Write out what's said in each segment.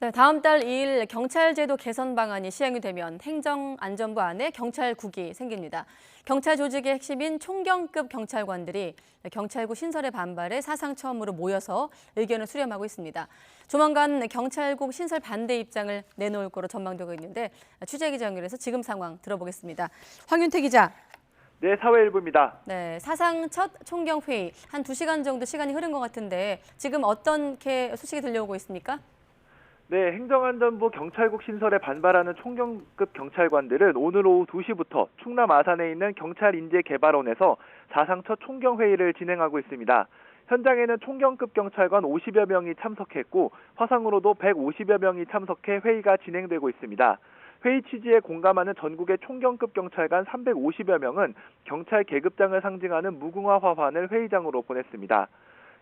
네, 다음 달 2일 경찰제도 개선 방안이 시행이 되면 행정안전부 안에 경찰국이 생깁니다. 경찰 조직의 핵심인 총경급 경찰관들이 경찰국 신설에 반발해 사상 처음으로 모여서 의견을 수렴하고 있습니다. 조만간 경찰국 신설 반대 입장을 내놓을 거로 전망되고 있는데 취재 기자 연결해서 지금 상황 들어보겠습니다. 황윤태 기자. 네, 사회일부입니다. 네, 사상 첫 총경회의 한 2시간 정도 시간이 흐른 것 같은데 지금 어떻게 소식이 들려오고 있습니까? 네, 행정안전부 경찰국 신설에 반발하는 총경급 경찰관들은 오늘 오후 2시부터 충남 아산에 있는 경찰인재개발원에서 사상 첫 총경회의를 진행하고 있습니다. 현장에는 총경급 경찰관 50여 명이 참석했고 화상으로도 150여 명이 참석해 회의가 진행되고 있습니다. 회의 취지에 공감하는 전국의 총경급 경찰관 350여 명은 경찰 계급장을 상징하는 무궁화 화환을 회의장으로 보냈습니다.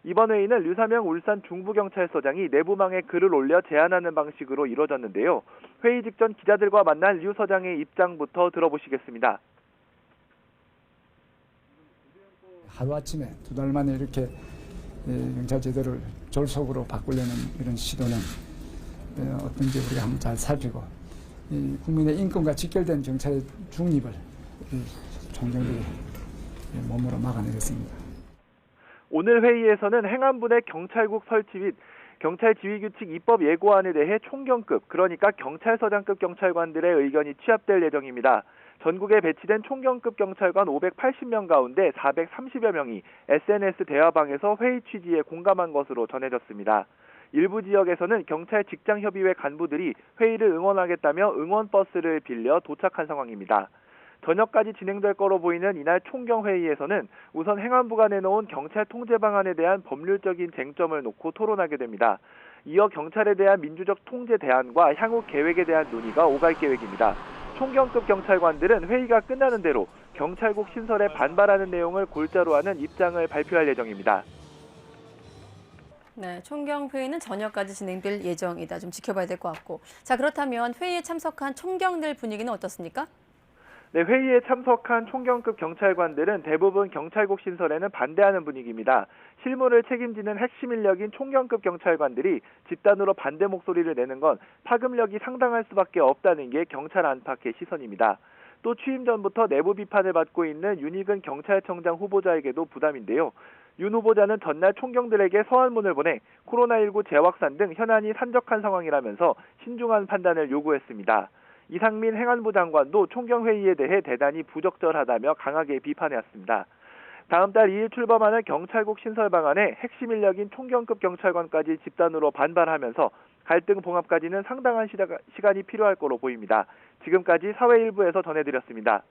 이번 회의는 류사명 울산 중부경찰서장이 내부망에 글을 올려 제안하는 방식으로 이뤄졌는데요. 회의 직전 기자들과 만난 류 서장의 입장부터 들어보시겠습니다. 하루아침에 2달 만에 이렇게 경찰 제도를 졸속으로 바꾸려는 이런 시도는 어떤지 우리가 한번 잘 살피고 국민의 인권과 직결된 경찰의 중립을 총정들이 몸으로 막아내겠습니다. 오늘 회의에서는 행안부 내 경찰국 설치 및 경찰지휘규칙 입법 예고안에 대해 총경급, 그러니까 경찰서장급 경찰관들의 의견이 취합될 예정입니다. 전국에 배치된 총경급 경찰관 580명 가운데 430여 명이 SNS 대화방에서 회의 취지에 공감한 것으로 전해졌습니다. 일부 지역에서는 경찰 직장협의회 간부들이 회의를 응원하겠다며 응원버스를 빌려 도착한 상황입니다. 저녁까지 진행될 거로 보이는 이날 총경회의에서는 우선 행안부가 내놓은 경찰 통제 방안에 대한 법률적인 쟁점을 놓고 토론하게 됩니다. 이어 경찰에 대한 민주적 통제 대안과 향후 계획에 대한 논의가 오갈 계획입니다. 총경급 경찰관들은 회의가 끝나는 대로 경찰국 신설에 반발하는 내용을 골자로 하는 입장을 발표할 예정입니다. 네, 총경회의는 저녁까지 진행될 예정이다. 좀 지켜봐야 될 것 같고. 자, 그렇다면 회의에 참석한 총경들 분위기는 어떻습니까? 네, 회의에 참석한 총경급 경찰관들은 대부분 경찰국 신설에는 반대하는 분위기입니다. 실무를 책임지는 핵심 인력인 총경급 경찰관들이 집단으로 반대 목소리를 내는 건 파급력이 상당할 수밖에 없다는 게 경찰 안팎의 시선입니다. 또 취임 전부터 내부 비판을 받고 있는 윤희근 경찰청장 후보자에게도 부담인데요. 윤 후보자는 전날 총경들에게 서한문을 보내 코로나19 재확산 등 현안이 산적한 상황이라면서 신중한 판단을 요구했습니다. 이상민 행안부 장관도 총경회의에 대해 대단히 부적절하다며 강하게 비판해왔습니다. 다음 달 2일 출범하는 경찰국 신설 방안에 핵심 인력인 총경급 경찰관까지 집단으로 반발하면서 갈등 봉합까지는 상당한 시간이 필요할 거로 보입니다. 지금까지 사회일부에서 전해드렸습니다.